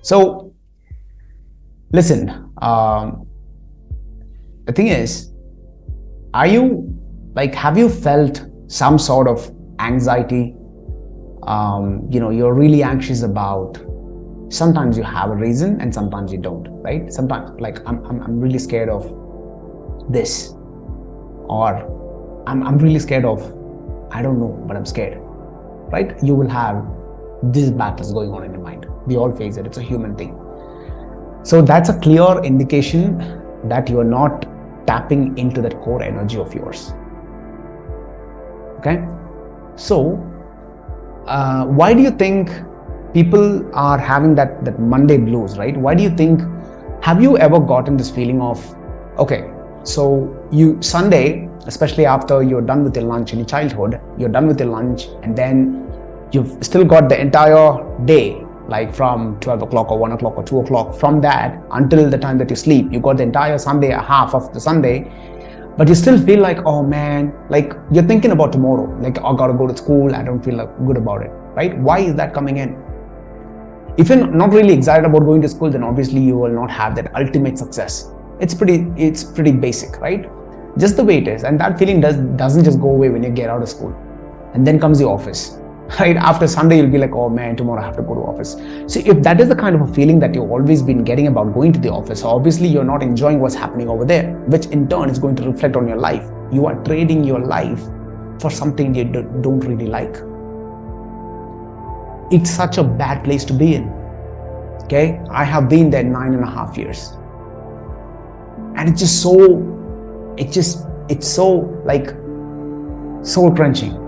So listen, the thing is, have you felt some sort of anxiety? You're really anxious about, sometimes you have a reason and sometimes you don't, right? Sometimes like I'm really scared of this, or I'm really scared of, I don't know, but I'm scared, right? You will have these battles going on in your mind. We all face it. It's a human thing. So that's a clear indication that you're not tapping into that core energy of yours. Okay? So, why do you think people are having that Monday blues, right? Why do you think, have you ever gotten this feeling of, okay, so Sunday, especially after you're done with your lunch in your childhood, you're done with your lunch and then you've still got the entire day, like from 12 o'clock or 1 o'clock or 2 o'clock, from that until the time that you sleep, you got the entire Sunday, a half of the Sunday, but you still feel like, oh man, like you're thinking about tomorrow, like I gotta go to school, I don't feel good about it, right? Why is that coming in? If you're not really excited about going to school, then obviously you will not have that ultimate success. It's pretty basic, right? Just the way it is. And that feeling doesn't just go away when you get out of school. And then comes the office, right? After Sunday, you'll be like, oh man, tomorrow I have to go to office. So if that is the kind of a feeling that you've always been getting about going to the office, obviously you're not enjoying what's happening over there, which in turn is going to reflect on your life. You are trading your life for something you don't really like. It's such a bad place to be in. Okay, I have been there 9.5 years. And it's just so like soul crunching.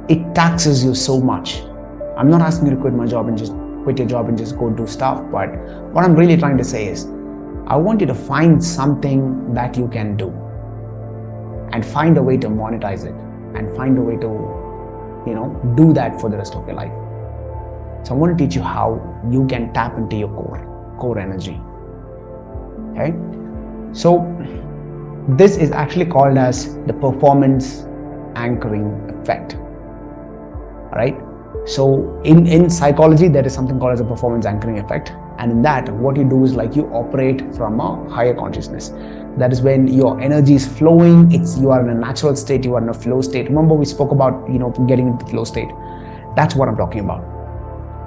It taxes you so much. I'm not asking you to quit my job and just quit your job and just go do stuff, but what I'm really trying to say is, I want you to find something that you can do and find a way to monetize it and find a way to, do that for the rest of your life. So I want to teach you how you can tap into your core energy. Okay, so this is actually called as the performance anchoring effect. All right, so in psychology there is something called as a performance anchoring effect, and in that what you do is like you operate from a higher consciousness. That is when your energy is flowing, you are in a natural state, you are in a flow state. Remember we spoke about getting into the flow state. That's what I'm talking about.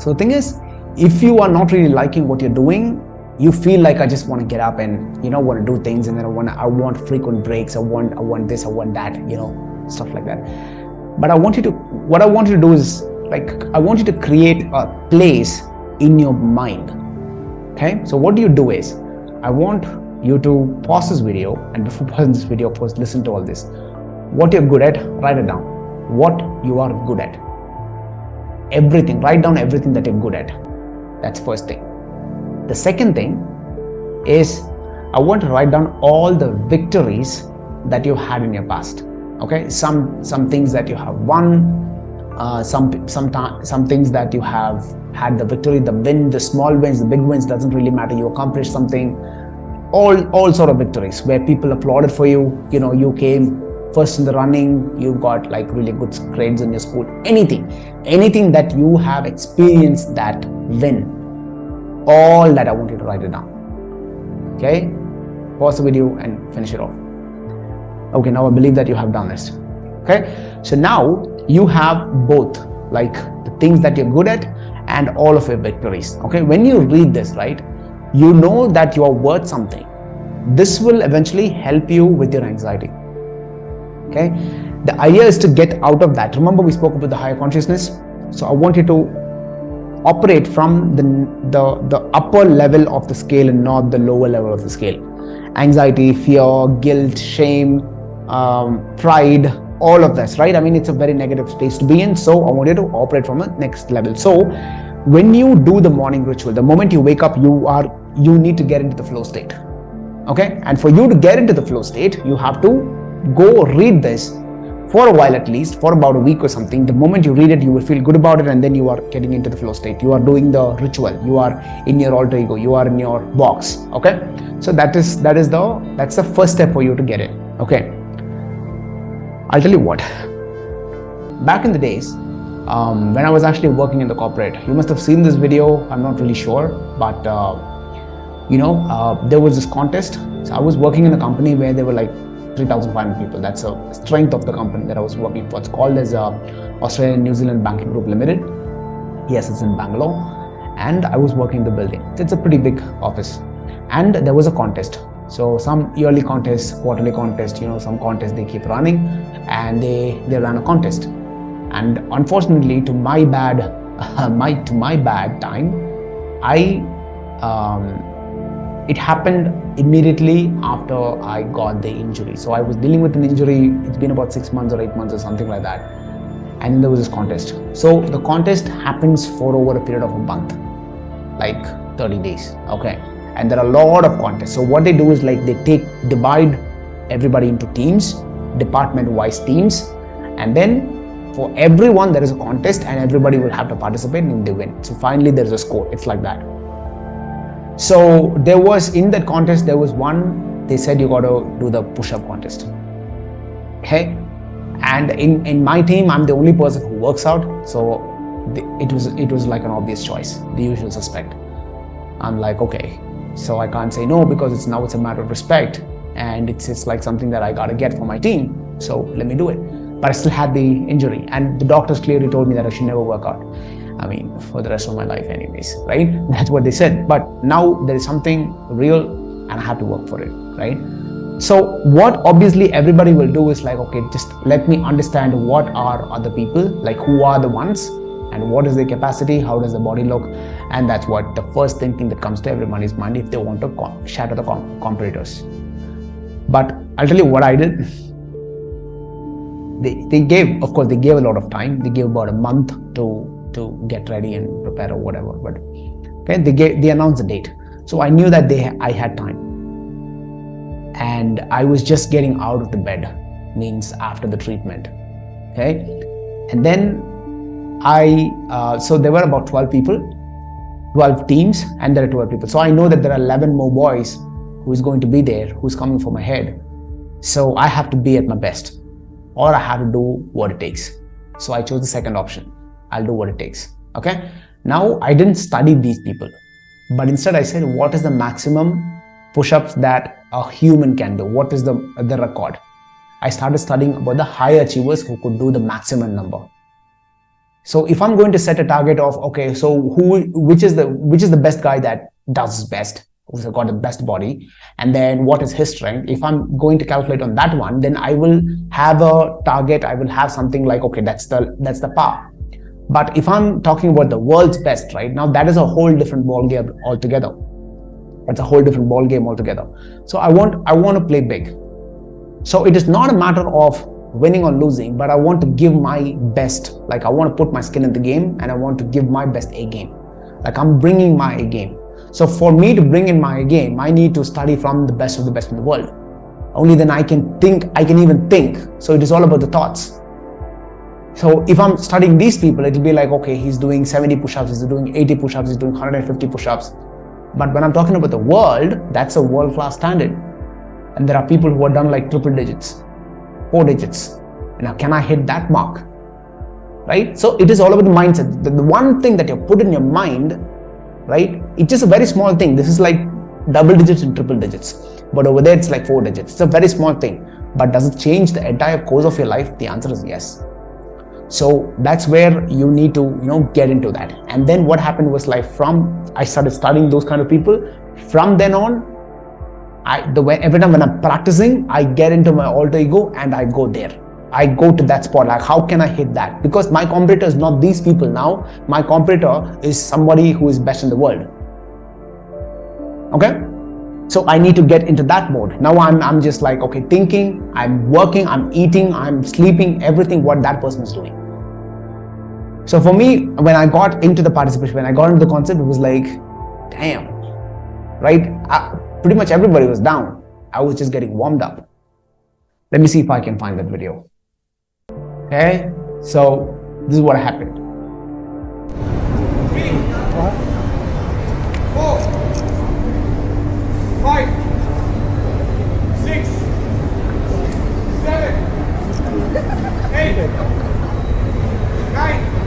So the thing is, if you are not really liking what you're doing, you feel like, I just want to get up and want to do things, and then I want frequent breaks, I want this, I want that, stuff like that. But what I want you to do is, like, I want you to create a place in your mind. Okay, so what do you do is, I want you to pause this video, and before pausing this video, first listen to all this. What you're good at, write it down. What you are good at. Everything, write down everything that you're good at. That's first thing. The second thing is, I want to write down all the victories that you had in your past. Okay, some things that you have won, some things that you have had the victory, the win, the small wins, the big wins, doesn't really matter. You accomplished something, all sort of victories where people applauded for you. You came first in the running, you got like really good grades in your school. Anything that you have experienced, that win, all that, I want you to write it down. Okay, pause the video and finish it off. Okay, now I believe that you have done this. Okay, so now you have both, like the things that you're good at and all of your victories. Okay, when you read this, right, you know that you are worth something. This will eventually help you with your anxiety. Okay, the idea is to get out of that. Remember we spoke about the higher consciousness. So I want you to operate from the upper level of the scale and not the lower level of the scale. Anxiety, fear, guilt, shame, pride, all of this, right? I mean, it's a very negative space to be in. So I want you to operate from a next level. So when you do the morning ritual, the moment you wake up, you need to get into the flow state. Okay, and for you to get into the flow state, you have to go read this for a while, at least for about a week or something. The moment you read it, you will feel good about it, and then you are getting into the flow state. You are doing the ritual, you are in your alter ego, you are in your box. Okay, so that's the first step for you to get it. Okay, I'll tell you what, back in the days, when I was actually working in the corporate. You must have seen this video, I'm not really sure, but there was this contest. So I was working in a company where there were like 3,500 people. That's the strength of the company that I was working for. It's called as Australian New Zealand Banking Group Limited. Yes, it's in Bangalore. And I was working in the building. It's a pretty big office. And there was a contest. So some yearly contest, quarterly contest, some contests they keep running, and they ran a contest. And unfortunately, to my bad time, it happened immediately after I got the injury. So I was dealing with an injury. It's been about 6 months or 8 months or something like that. And then there was this contest. So the contest happens for over a period of a month, like 30 days. Okay. And there are a lot of contests. So what they do is like they divide everybody into teams, department-wise teams, and then for everyone there is a contest and everybody will have to participate and they win. So finally there is a score. It's like that. So there was, in that contest, there was one, they said you got to do the push-up contest. Okay. And in my team, I'm the only person who works out. So it was like an obvious choice, the usual suspect. I'm like, okay, so I can't say no because it's a matter of respect. And it's like something that I got to get for my team. So let me do it. But I still had the injury, and the doctors clearly told me that I should never work out. I mean, for the rest of my life anyways, right? That's what they said. But now there is something real and I have to work for it, right? So what obviously everybody will do is like, okay, just let me understand what are other people, like who are the ones and what is their capacity, how does the body look? And that's what the first thinking that comes to everybody's mind if they want to shatter the competitors. But I'll tell you what I did. They gave a lot of time. They gave about a month to get ready and prepare or whatever. But okay, they announced the date. So I knew that I had time. And I was just getting out of the bed, means after the treatment. Okay. And then so there were about 12 people, 12 teams, and there are 12 people. So I know that there are 11 more boys who is going to be there, who's coming for my head. So I have to be at my best, or I have to do what it takes. So I chose the second option. I'll do what it takes. Okay. Now I didn't study these people, but instead I said, what is the maximum push-ups that a human can do? What is the record? I started studying about the high achievers who could do the maximum number. So if I'm going to set a target of, okay, so which is the best guy that does his best, who's got the best body, and then what is his strength? If I'm going to calculate on that one, then I will have a target. I will have something like, okay, that's the par. But if I'm talking about the world's best, right now, that is a whole different ball game altogether. It's a whole different ball game altogether. So I want to play big. So it is not a matter of winning or losing, but I want to give my best. Like I want to put my skin in the game and I want to give my best A game. Like I'm bringing my A game. So for me to bring in my A game, I need to study from the best of the best in the world. Only then I can even think. So it is all about the thoughts. So if I'm studying these people, it'll be like, okay, he's doing 70 push-ups, he's doing 80 push-ups, he's doing 150 push-ups. But when I'm talking about the world, that's a world-class standard. And there are people who are done like triple digits, 4 digits. Now, can I hit that mark? Right? So it is all about the mindset. The one thing that you put in your mind, right? It's just a very small thing. This is like double digits and triple digits. But over there, it's like 4 digits. It's a very small thing. But does it change the entire course of your life? The answer is yes. So that's where you need to, get into that. And then what happened was like I started studying those kind of people. From then on, every time when I'm practicing, I get into my alter ego and I go there. I go to that spot. Like, how can I hit that? Because my competitor is not these people now. My competitor is somebody who is best in the world. Okay? So I need to get into that mode. Now I'm just like, okay, thinking, I'm working, I'm eating, I'm sleeping, everything what that person is doing. So for me, when I got into the participation, when I got into the concept, it was like, damn, right? Pretty much everybody was down. I was just getting warmed up. Let me see if I can find that video. Okay, so this is what happened. 3, 4, 5, 6, 7, 8, 9,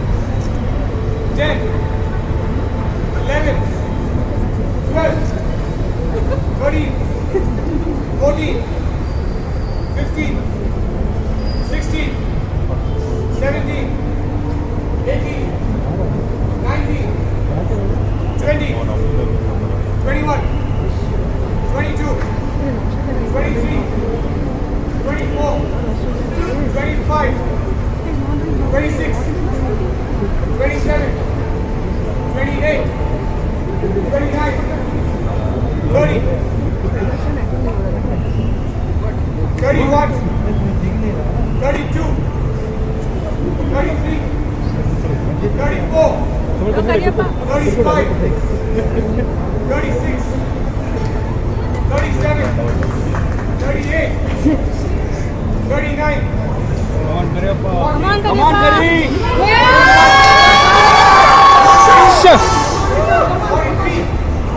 26, 27, 28, 29, 30, 31, 32, 33, 34, 35, 36, 37, 38, 39. Come on, Kari. 43.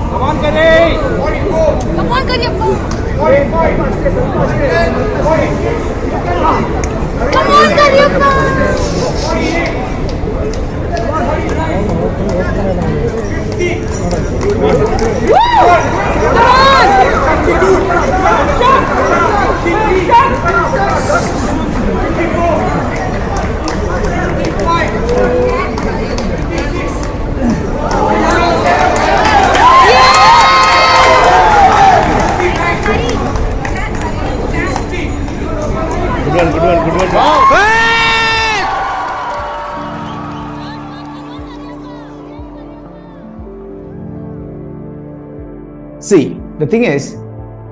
Come on, Kari. 44. Come on, Karyappa. 45. 46. Come on, Karyappa. 48. 49. 50. Come on. 52. 53. 54. 55. 56. Good one. See, the thing is,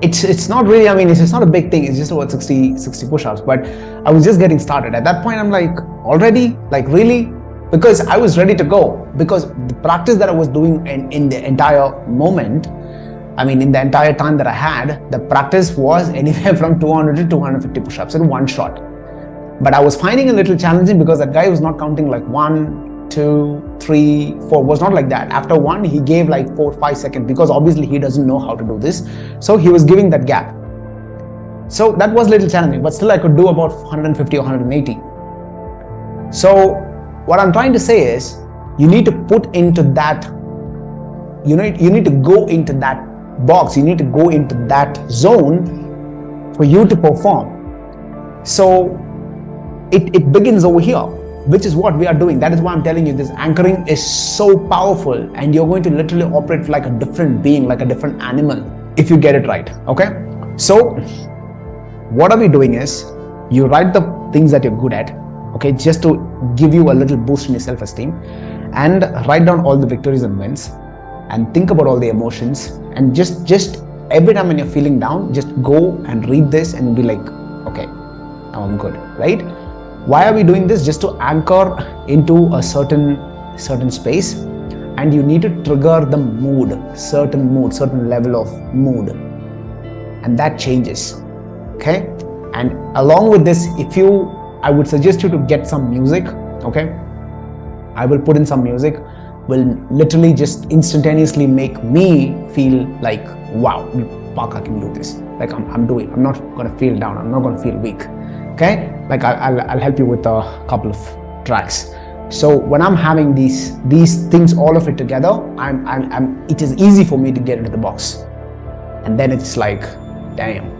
it's not really, I mean, it's not a big thing. It's just about 60 push-ups, but I was just getting started. At that point, I'm like, already? Like, really? Because I was ready to go. Because the practice that I was doing in the entire moment, I mean, in the entire time that I had, the practice was anywhere from 200 to 250 push-ups in one shot. But I was finding it a little challenging because that guy was not counting like 1, 2, 3, 4. Was not like that. After one, he gave like 4, 5 seconds because obviously he doesn't know how to do this. So he was giving that gap. So that was a little challenging, but still I could do about 150 or 180. So what I'm trying to say is, you need to put into that, you need to go into that box, you need to go into that zone for you to perform. So it begins over here, which is what we are doing. That is why I'm telling you, this anchoring is so powerful, and you're going to literally operate like a different being, like a different animal, if you get it right. Okay, so what are we doing is, you write the things that you're good at, okay, just to give you a little boost in your self-esteem, and write down all the victories and wins, and think about all the emotions, and just every time when you're feeling down, just go and read this and be like, okay, now I'm good, right? Why are we doing this? Just to anchor into a certain space, and you need to trigger the mood, certain level of mood, and that changes. Okay, and along with this, I would suggest you to get some music. Okay, I will put in some music, will literally just instantaneously make me feel like, wow, Park, I can do this. Like I'm not gonna feel down. I'm not gonna feel weak. Okay, like I'll help you with a couple of tracks. So when I'm having these things, all of it together, it is easy for me to get into the box, and then it's like, damn.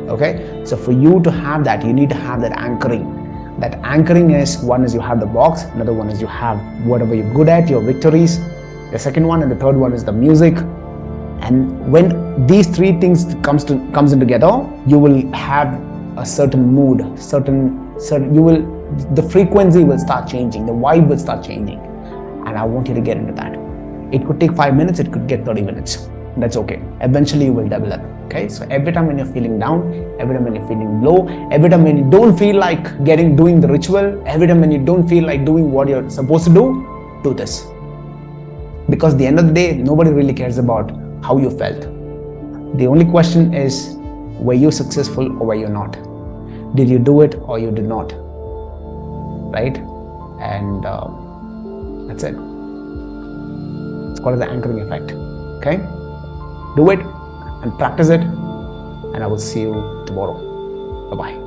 Okay, so for you to have that, you need to have that anchoring. That anchoring is, one is you have the box, another one is you have whatever you're good at, your victories, the second one, and the third one is the music. And when these three things comes in together, you will have a certain mood, the frequency will start changing, the vibe will start changing, and I want you to get into that. It could take 5 minutes, it could get 30 minutes. That's okay. Eventually you will develop. Okay, so every time when you're feeling down, every time when you're feeling low, every time when you don't feel like doing the ritual, every time when you don't feel like doing what you're supposed to do this. Because at the end of the day, nobody really cares about how you felt. The only question is, were you successful or were you not? Did you do it or you did not? Right? And that's it. It's called the anchoring effect. Okay? Do it and practice it, and I will see you tomorrow. Bye-bye.